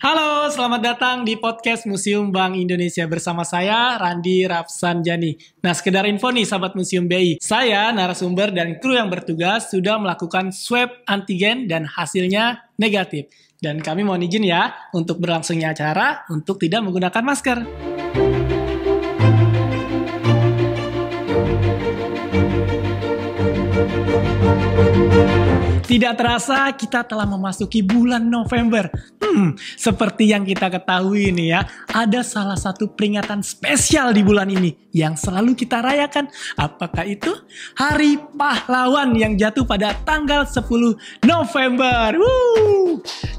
Halo, selamat datang di podcast Museum Bank Indonesia bersama saya, Randi Rapsanjani. Nah, sekedar info nih sahabat Museum BI, saya, narasumber, dan kru yang bertugas sudah melakukan swab antigen dan hasilnya negatif. Dan kami mohon izin ya untuk berlangsungnya acara untuk tidak menggunakan masker. Tidak terasa kita telah memasuki bulan November. Seperti yang kita ketahui nih ya, ada salah satu peringatan spesial di bulan ini yang selalu kita rayakan. Apakah itu? Hari Pahlawan yang jatuh pada tanggal 10 November.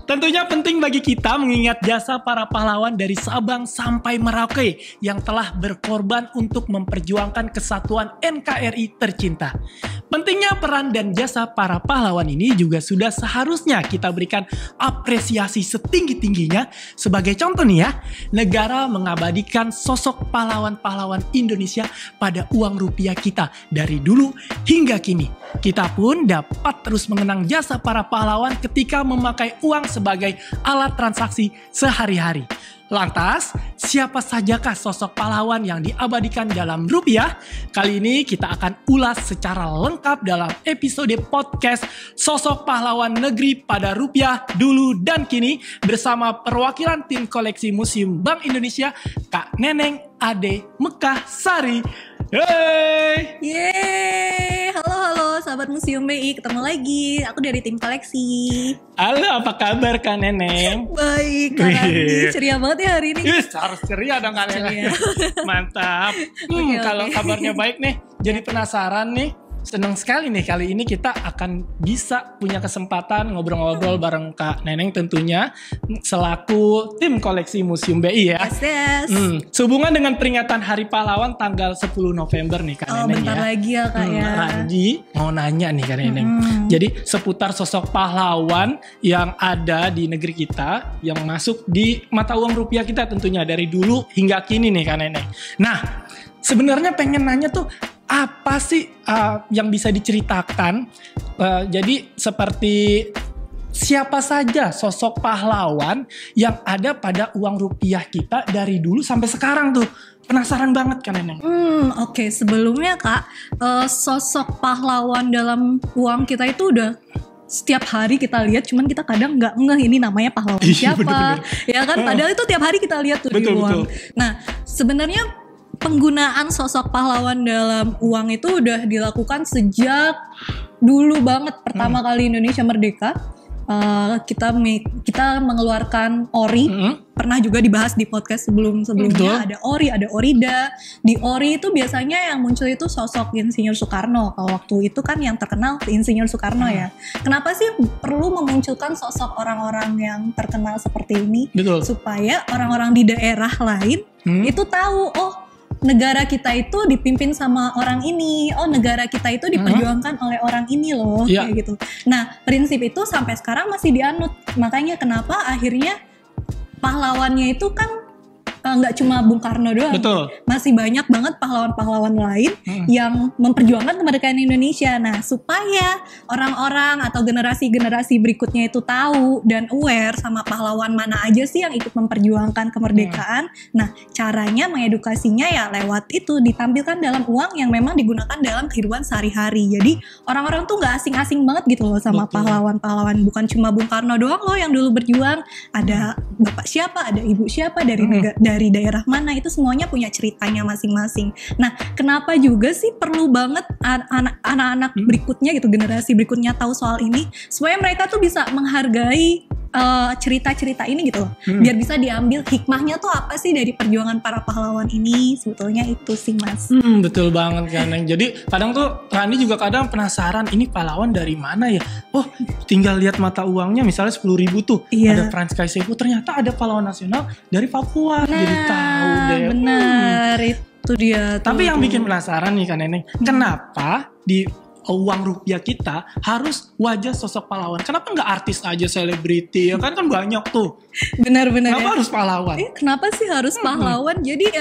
Tentunya penting bagi kita mengingat jasa para pahlawan dari Sabang sampai Merauke yang telah berkorban untuk memperjuangkan kesatuan NKRI tercinta. Pentingnya peran dan jasa para pahlawan ini juga sudah seharusnya kita berikan apresiasi setinggi-tingginya. Sebagai contoh nih ya, negara mengabadikan sosok pahlawan-pahlawan Indonesia pada uang rupiah kita dari dulu hingga kini. Kita pun dapat terus mengenang jasa para pahlawan ketika memakai uang sebagai alat transaksi sehari-hari. Lantas, siapa sajakah sosok pahlawan yang diabadikan dalam rupiah? Kali ini kita akan ulas secara lengkap dalam episode podcast Sosok Pahlawan Negeri pada Rupiah Dulu dan Kini bersama perwakilan tim koleksi Museum Bank Indonesia, Kak Neneng Ade Mekarsari. Hey! Yeay, halo sahabat Museum BI, ketemu lagi. Aku dari tim koleksi. Halo, apa kabar Kak Neneng? Baik, Kak Randi. Ceria banget ya hari ini. Harus ceria dong Kak Neneng. Mantap. Kalau kabarnya baik nih, jadi penasaran nih. Senang sekali nih kali ini kita akan bisa punya kesempatan ngobrol-ngobrol bareng Kak Neneng tentunya selaku tim koleksi Museum BI ya. Yes. Sehubungan dengan peringatan Hari Pahlawan tanggal 10 November nih Kak Neneng bentar ya. lagi ya Kak ya. Randi mau nanya nih Kak Neneng. Jadi seputar sosok pahlawan yang ada di negeri kita yang masuk di mata uang rupiah kita tentunya dari dulu hingga kini nih Kak Neneng. Nah, sebenarnya pengen nanya tuh apa sih yang bisa diceritakan? Jadi seperti siapa saja sosok pahlawan yang ada pada uang rupiah kita dari dulu sampai sekarang tuh? Penasaran banget kan Neneng? Oke. Sebelumnya Kak, sosok pahlawan dalam uang kita itu udah setiap hari kita lihat, cuman kita kadang nggak ngeh ini namanya pahlawan siapa. Bener-bener. Ya kan, padahal itu tiap hari kita lihat tuh di uang. Nah, sebenarnya penggunaan sosok pahlawan dalam uang itu udah dilakukan sejak dulu banget pertama kali Indonesia merdeka. Kita mengeluarkan ORI. Pernah juga dibahas di podcast sebelumnya. Ada ORI, ada ORIDA. Di ORI itu biasanya yang muncul itu sosok Insinyur Soekarno. Kalau waktu itu kan yang terkenal Insinyur Soekarno ya. Kenapa sih perlu memunculkan sosok orang-orang yang terkenal seperti ini? Supaya orang-orang di daerah lain itu tahu, oh negara kita itu dipimpin sama orang ini, oh negara kita itu diperjuangkan oleh orang ini loh, kayak gitu. Nah, prinsip itu sampai sekarang masih dianut. Makanya kenapa akhirnya pahlawannya itu kan nggak cuma Bung Karno doang. Masih banyak banget pahlawan-pahlawan lain yang memperjuangkan kemerdekaan Indonesia. Nah, supaya orang-orang atau generasi-generasi berikutnya itu tahu dan aware sama pahlawan mana aja sih yang ikut memperjuangkan kemerdekaan. Nah, caranya mengedukasinya ya lewat itu, ditampilkan dalam uang yang memang digunakan dalam kehidupan sehari-hari. Jadi orang-orang tuh nggak asing-asing banget gitu loh sama pahlawan-pahlawan. Bukan cuma Bung Karno doang loh yang dulu berjuang. Ada bapak siapa, ada ibu siapa, dari daerah mana, itu semuanya punya ceritanya masing-masing. Nah, kenapa juga sih perlu banget anak-anak berikutnya gitu, generasi berikutnya tahu soal ini, supaya mereka tuh bisa menghargai cerita-cerita ini gitu loh. Biar bisa diambil hikmahnya tuh apa sih dari perjuangan para pahlawan ini, sebetulnya itu sih Mas. Betul banget kan Neng. Jadi kadang tuh Rani juga kadang penasaran ini pahlawan dari mana ya. Oh, tinggal lihat mata uangnya misalnya 10.000 tuh. Ada Frans Kaisepu, ternyata ada pahlawan nasional dari Papua. Jadi tahu deh. Benar, itu dia. Tapi yang bikin penasaran nih kan Neneng, kenapa di uang rupiah kita harus wajah sosok pahlawan. Kenapa nggak artis aja, selebriti ya kan banyak tuh. Benar-benar. Kenapa harus pahlawan? Kenapa sih harus pahlawan? Jadi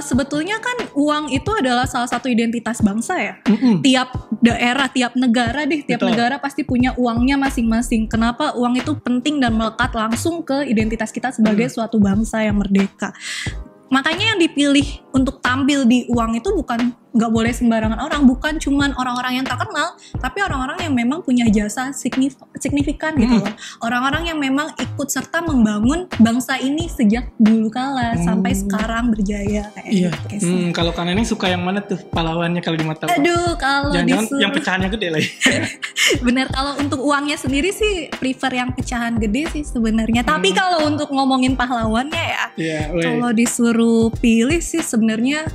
sebetulnya kan uang itu adalah salah satu identitas bangsa ya. Tiap daerah, tiap negara tiap negara pasti punya uangnya masing-masing. Kenapa uang itu penting dan melekat langsung ke identitas kita sebagai suatu bangsa yang merdeka. Makanya yang dipilih untuk tampil di uang itu nggak boleh sembarangan orang, bukan cuman orang-orang yang terkenal, tapi orang-orang yang memang punya jasa signifikan gitu loh. Orang-orang yang memang ikut serta membangun bangsa ini sejak dulu kala sampai sekarang berjaya kayak gitu. Kalau Kak Neneng suka yang mana tuh pahlawannya kalau di mata? Aduh, kalau jangan yang pecahannya gede lah. Bener, kalau untuk uangnya sendiri sih prefer yang pecahan gede sih sebenarnya. Tapi kalau untuk ngomongin pahlawannya ya, kalau disuruh pilih sih sebenarnya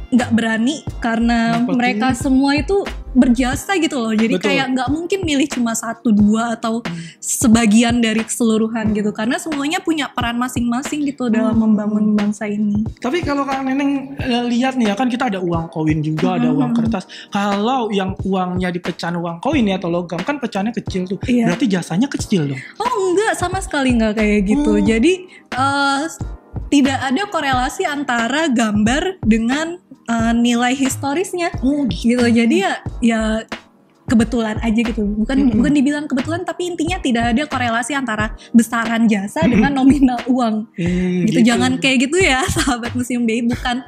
nggak berani karena mereka semua itu berjasa gitu loh. Jadi kayak nggak mungkin milih cuma 1-2 atau sebagian dari keseluruhan gitu, karena semuanya punya peran masing-masing gitu dalam membangun bangsa ini. Tapi kalau Kak Neneng lihat nih ya, kan kita ada uang koin juga, ada uang kertas. Kalau yang uangnya di pecahan uang koin ya atau logam kan pecahannya kecil tuh, berarti jasanya kecil dong? Oh enggak, sama sekali enggak kayak gitu. Jadi tidak ada korelasi antara gambar dengan nilai historisnya gitu. Jadi ya kebetulan aja gitu. Bukan dibilang kebetulan, tapi intinya tidak ada korelasi antara besaran jasa dengan nominal uang. Gitu. Jangan kayak gitu ya, sahabat Museum BI. Bukan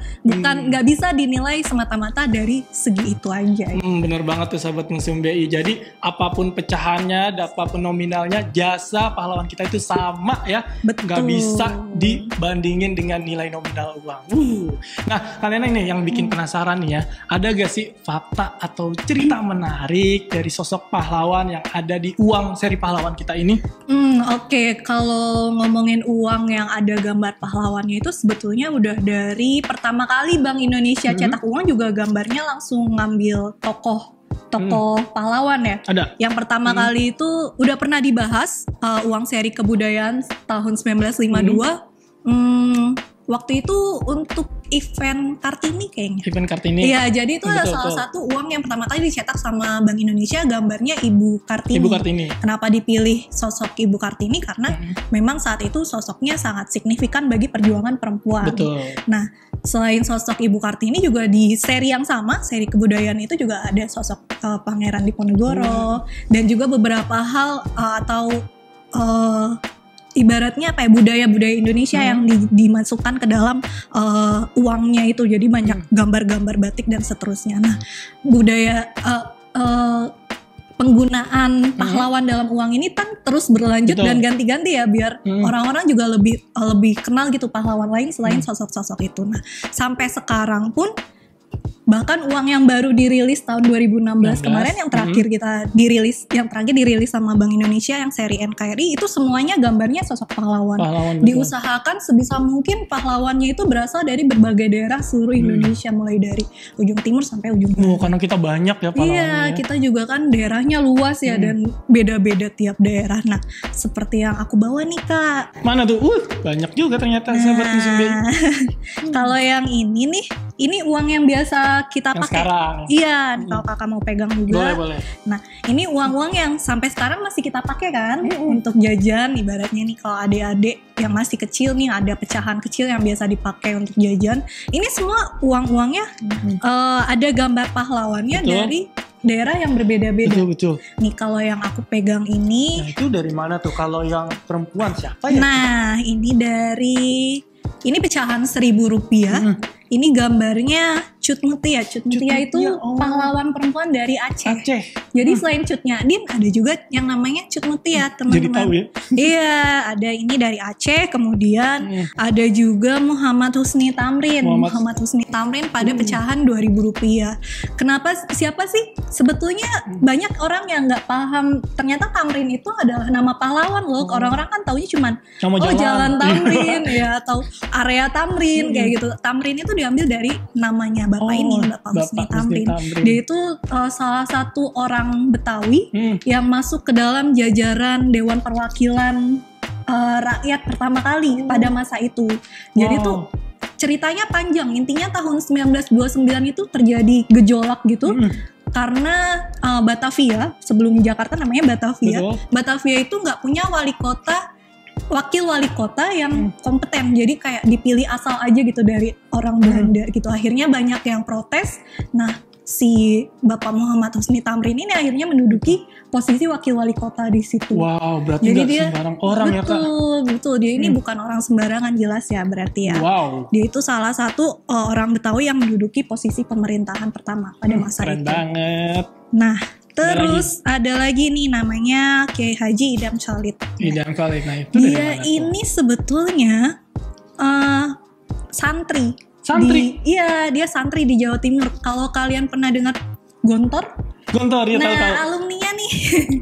nggak bisa dinilai semata-mata dari segi itu aja. Bener banget tuh sahabat Museum BI. Jadi apapun pecahannya, apapun nominalnya, jasa pahlawan kita itu sama ya. Nggak bisa dibandingin dengan nilai nominal uang. Nah, kalian nih yang bikin penasaran nih ya, ada gak sih fakta atau cerita menarik dari sosok pahlawan yang ada di uang seri pahlawan kita ini? Oke. Kalau ngomongin uang yang ada gambar pahlawannya itu sebetulnya udah dari pertama kali Bank Indonesia cetak uang juga gambarnya langsung ngambil tokoh pahlawan ya. Ada. Yang pertama kali itu udah pernah dibahas uang seri kebudayaan tahun 1952. Waktu itu untuk event Kartini kayaknya. Event Kartini. Iya, jadi itu ada salah satu uang yang pertama kali dicetak sama Bank Indonesia, gambarnya Ibu Kartini. Ibu Kartini. Kenapa dipilih sosok Ibu Kartini? Karena memang saat itu sosoknya sangat signifikan bagi perjuangan perempuan. Betul. Nah, selain sosok Ibu Kartini juga di seri yang sama, seri kebudayaan itu juga ada sosok Pangeran Diponegoro dan juga beberapa hal atau ibaratnya apa ya, budaya-budaya Indonesia yang dimasukkan ke dalam uangnya itu. Jadi banyak gambar-gambar batik dan seterusnya. Nah, budaya penggunaan pahlawan dalam uang ini kan terus berlanjut dan ganti-ganti ya, biar orang-orang juga lebih kenal gitu pahlawan lain selain sosok-sosok itu. Nah, sampai sekarang pun bahkan uang yang baru dirilis tahun 2016 kemarin yang terakhir dirilis sama Bank Indonesia yang seri NKRI itu semuanya gambarnya sosok pahlawan. Diusahakan sebisa mungkin pahlawannya itu berasal dari berbagai daerah seluruh Indonesia, mulai dari ujung timur sampai ujung barat. Karena kita banyak ya pahlawannya. Iya, kita juga kan daerahnya luas ya dan beda-beda tiap daerah. Nah, seperti yang aku bawa nih Kak. Mana tuh? Banyak juga ternyata sahabat Museum BI. Kalau yang ini nih, ini uang yang biasa kita pakai. Sekarang. Iya, kalau kakak mau pegang juga. Boleh. Nah, ini uang-uang yang sampai sekarang masih kita pakai kan untuk jajan. Ibaratnya nih kalau adik-adik yang masih kecil nih ada pecahan kecil yang biasa dipakai untuk jajan. Ini semua uang-uangnya ada gambar pahlawannya dari daerah yang berbeda-beda. Betul. Nih kalau yang aku pegang ini. Nah, itu dari mana tuh? Kalau yang perempuan siapa ya? Nah, ini pecahan Rp1.000. Ini gambarnya Cut Mutia. Cut Mutia itu pahlawan perempuan dari Aceh. Jadi selain Cut Nyadin ada juga yang namanya Cut Mutia, teman-teman. Jadi tahu ya? Iya, ada ini dari Aceh. Kemudian ada juga Muhammad Husni Tamrin. Muhammad Husni Tamrin pada pecahan Rp2.000. Kenapa? Siapa sih? Sebetulnya banyak orang yang nggak paham. Ternyata Tamrin itu adalah nama pahlawan loh. Orang-orang kan taunya cuman Jalan Tamrin ya, atau area Tamrin kayak gitu. Tamrin itu diambil dari namanya Bapak ini, Bapak Husni Tamrin. Dia itu salah satu orang Betawi yang masuk ke dalam jajaran Dewan Perwakilan Rakyat pertama kali pada masa itu. Jadi tuh ceritanya panjang. Intinya tahun 1929 itu terjadi gejolak gitu. karena Batavia, sebelum Jakarta namanya Batavia. Betul. Batavia itu nggak punya wakil wali kota yang kompeten, jadi kayak dipilih asal aja gitu dari orang Belanda gitu. Akhirnya banyak yang protes. Nah, si Bapak Muhammad Husni Tamrin ini akhirnya menduduki posisi wakil wali kota di situ. Wow, berarti Jadi nggak dia sembarang orang ya Kak? Betul, dia ini bukan orang sembarangan jelas ya berarti ya. Wow. Dia itu salah satu orang Betawi yang menduduki posisi pemerintahan pertama pada masa Keren itu. banget. Nah, terus ada lagi nih namanya Kiai Haji Idam Chalid. Idam Chalid, nah itu dari Dia mana tuh? ini sebetulnya santri. Santri? Iya, dia santri di Jawa Timur. Kalau kalian pernah dengar Gontor? Gontor, dia Nah, tahu. alumninya nih.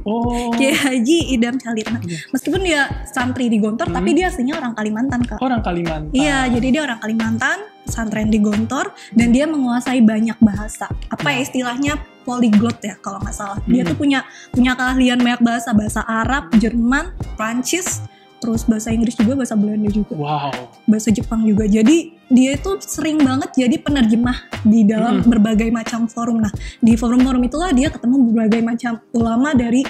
Oh. Kiai Haji Idam Chalid. Nah, meskipun dia santri di Gontor, tapi dia aslinya orang Kalimantan, Kak. Orang Kalimantan. Iya, jadi dia orang Kalimantan, pesantren di Gontor, dan dia menguasai banyak bahasa. Apa ya istilahnya polyglot ya kalau nggak salah. Dia tuh punya keahlian banyak bahasa, bahasa Arab, Jerman, Prancis, terus bahasa Inggris juga, bahasa Belanda juga, Wow. bahasa Jepang juga. Jadi dia itu sering banget jadi penerjemah di dalam berbagai macam forum. Nah, di forum-forum itulah dia ketemu berbagai macam ulama dari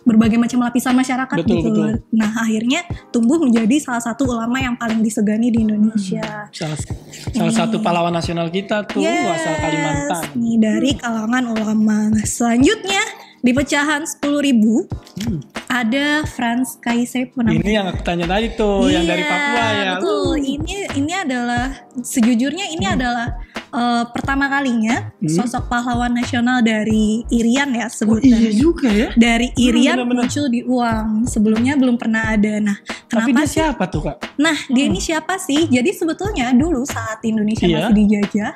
berbagai macam lapisan masyarakat. Betul, gitu. betul. Nah, akhirnya tumbuh menjadi salah satu ulama yang paling disegani di Indonesia. Salah satu pahlawan nasional kita tuh asal Kalimantan. Nih dari kalangan ulama. Nah, selanjutnya di pecahan 10.000 ada Franz Kaisepo namanya. Ini yang aku tanya tadi tuh, yang dari Papua ya. Betul. Ini adalah sejujurnya ini adalah pertama kalinya sosok pahlawan nasional dari Irian ya sebutnya. Iya juga ya. Dari Irian benar-benar. muncul di uang. Sebelumnya belum pernah ada. Nah, Tapi kenapa dia siapa tuh Kak? Nah, dia ini siapa sih? Jadi sebetulnya dulu saat Indonesia Iya. masih dijajah,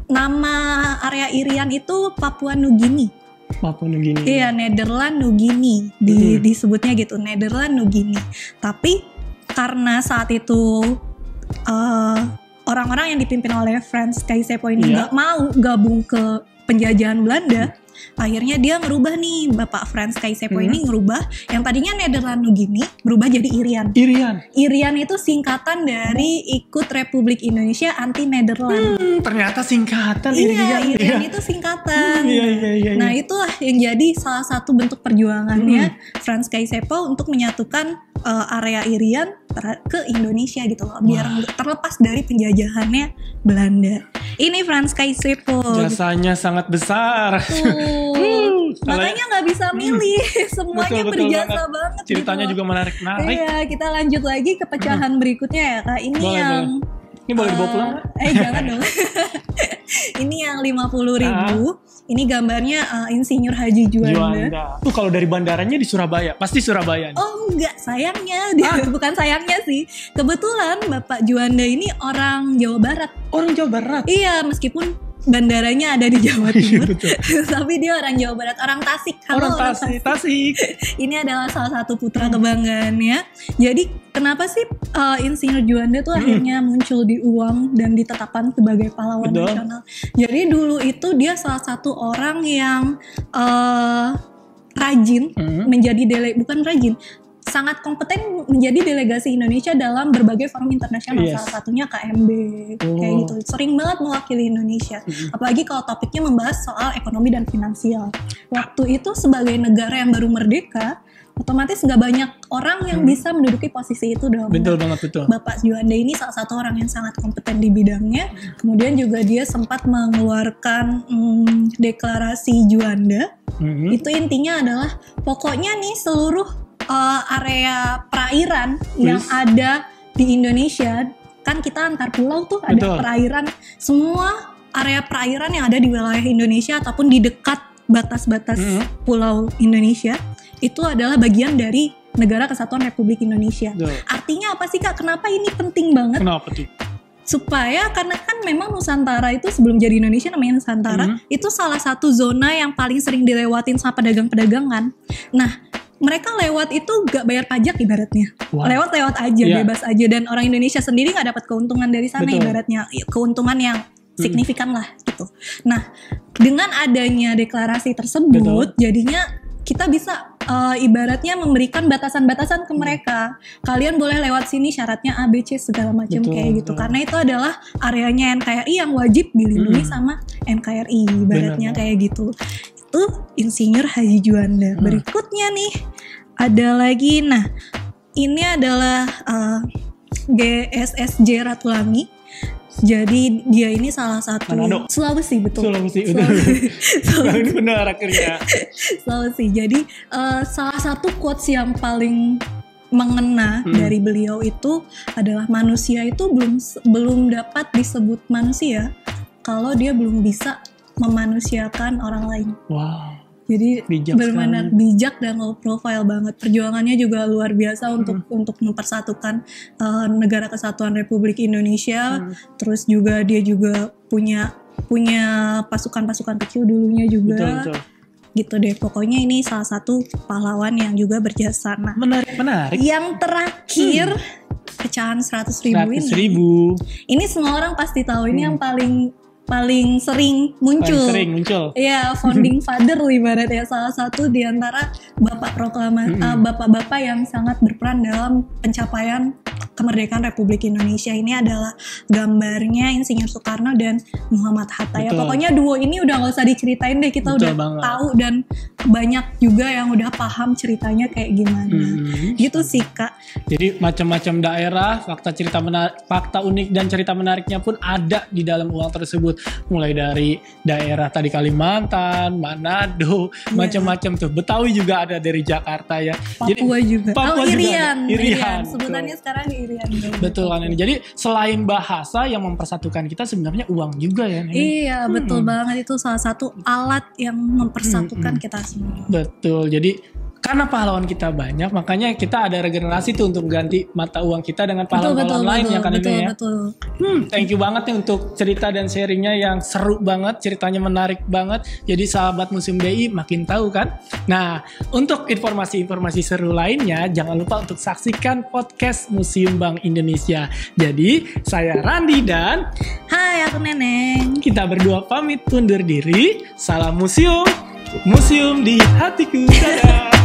nama area Irian itu Papua Nugini. Papua Nugini. Iya, Nederland Nugini disebutnya gitu, Nederland Nugini. Tapi karena saat itu orang-orang yang dipimpin oleh Franz Kaisepo ini nggak mau gabung ke penjajahan Belanda, akhirnya dia ngerubah nih, Bapak Franz Kaisepo ini ngerubah yang tadinya Nederland Nugini berubah jadi Irian. Irian itu singkatan dari Ikut Republik Indonesia Anti Nederland. Ternyata singkatan Irian itu singkatan. Iya. Nah, itulah yang jadi salah satu bentuk perjuangannya Franz Kaisepo untuk menyatukan area Irian ke Indonesia gitu loh, biar terlepas dari penjajahannya Belanda. Ini Franz Kaisepo. Jasanya sangat besar. Makanya nggak bisa milih, semuanya betul berjasa banget. Ceritanya gitu. juga menarik. Iya, kita lanjut lagi ke pecahan berikutnya ya Kak. Ini Boleh. Ini boleh dibawa pulang? Jangan dong. Ini yang 50.000. Ini gambarnya Insinyur Haji Juanda. Tuh kalau dari bandaranya di Surabaya, pasti Surabaya. Oh enggak, sayangnya bukan sayangnya sih. Kebetulan Bapak Juanda ini orang Jawa Barat. Orang Jawa Barat? Iya, meskipun bandaranya ada di Jawa Timur, tapi dia orang Jawa Barat, orang Tasik. Orang Tasik. Ini adalah salah satu putra kebanggaannya. Jadi kenapa sih Insinyur Juanda tuh akhirnya muncul di uang dan ditetapkan sebagai pahlawan nasional? Jadi dulu itu dia salah satu orang yang rajin menjadi bukan rajin, sangat kompeten menjadi delegasi Indonesia dalam berbagai forum internasional, salah satunya KMB, kayak gitu. Sering banget mewakili Indonesia, apalagi kalau topiknya membahas soal ekonomi dan finansial. Waktu itu sebagai negara yang baru merdeka, otomatis nggak banyak orang yang bisa menduduki posisi itu dong. Betul banget, betul. Bapak Juanda ini salah satu orang yang sangat kompeten di bidangnya. Kemudian juga dia sempat mengeluarkan deklarasi Juanda. Itu intinya adalah pokoknya nih seluruh area perairan yang ada di Indonesia, kan kita antar pulau tuh ada perairan, semua area perairan yang ada di wilayah Indonesia ataupun di dekat batas-batas pulau Indonesia itu adalah bagian dari Negara Kesatuan Republik Indonesia. Artinya apa sih Kak? Kenapa ini penting banget? Kenapa tuh? Supaya karena kan memang Nusantara itu sebelum jadi Indonesia namanya Nusantara, itu salah satu zona yang paling sering dilewatin sama pedagang-pedagangan. Nah, mereka lewat itu gak bayar pajak ibaratnya, lewat aja, bebas aja, dan orang Indonesia sendiri gak dapat keuntungan dari sana. Ibaratnya keuntungan yang signifikan lah gitu. Nah, dengan adanya deklarasi tersebut, jadinya kita bisa ibaratnya memberikan batasan-batasan ke mereka. Kalian boleh lewat sini, syaratnya A, B, C segala macam kayak gitu. Karena itu adalah areanya NKRI yang wajib dilindungi sama NKRI, ibaratnya kayak gitu. Itu Insinyur Haji Juanda. Berikutnya nih ada lagi, nah ini adalah GSSJ Ratulangi. Jadi dia ini salah satu Sulawesi, betul. Sulawesi. Ini benar akhirnya. Sulawesi. Jadi salah satu quotes yang paling mengena dari beliau itu adalah manusia itu belum dapat disebut manusia kalau dia belum bisa memanusiakan orang lain. Wow. Jadi benar-benar bijak dan low profile banget. Perjuangannya juga luar biasa untuk mempersatukan Negara Kesatuan Republik Indonesia. Terus juga dia juga punya pasukan-pasukan kecil dulunya juga. Betul. Gitu deh. Pokoknya ini salah satu pahlawan yang juga berjasa. Nah, menarik. Yang terakhir pecahan 100.000 ini. Ini semua orang pasti tahu. Ini yang paling sering muncul. Iya, founding father ibarat ya, salah satu di antara bapak-bapak yang sangat berperan dalam pencapaian kemerdekaan Republik Indonesia. Ini adalah gambarnya Insinyur Soekarno dan Muhammad Hatta. Ya, pokoknya duo ini udah gak usah diceritain deh, kita udah tahu dan banyak juga yang udah paham ceritanya kayak gimana. Gitu sih Kak. Jadi macam-macam daerah, fakta unik dan cerita menariknya pun ada di dalam uang tersebut. Mulai dari daerah tadi Kalimantan, Manado, macam-macam tuh. Betawi juga ada dari Jakarta ya. Papua juga. Irian. Sebutannya sekarang Irian. Betul kan ini. Jadi selain bahasa yang mempersatukan kita, sebenarnya uang juga ya. Iya, betul banget, itu salah satu alat yang mempersatukan kita semua. Betul. Jadi karena pahlawan kita banyak, makanya kita ada regenerasi tuh untuk ganti mata uang kita dengan pahlawan lain yang kan ini ya. Thank you banget nih untuk cerita dan sharingnya yang seru banget, ceritanya menarik banget. Jadi sahabat Museum BI makin tahu kan. Nah, untuk informasi-informasi seru lainnya, jangan lupa untuk saksikan podcast Museum Bank Indonesia. Jadi saya Randi dan hai, aku Neneng. Kita berdua pamit undur diri. Salam museum, museum di hatiku. Dadah.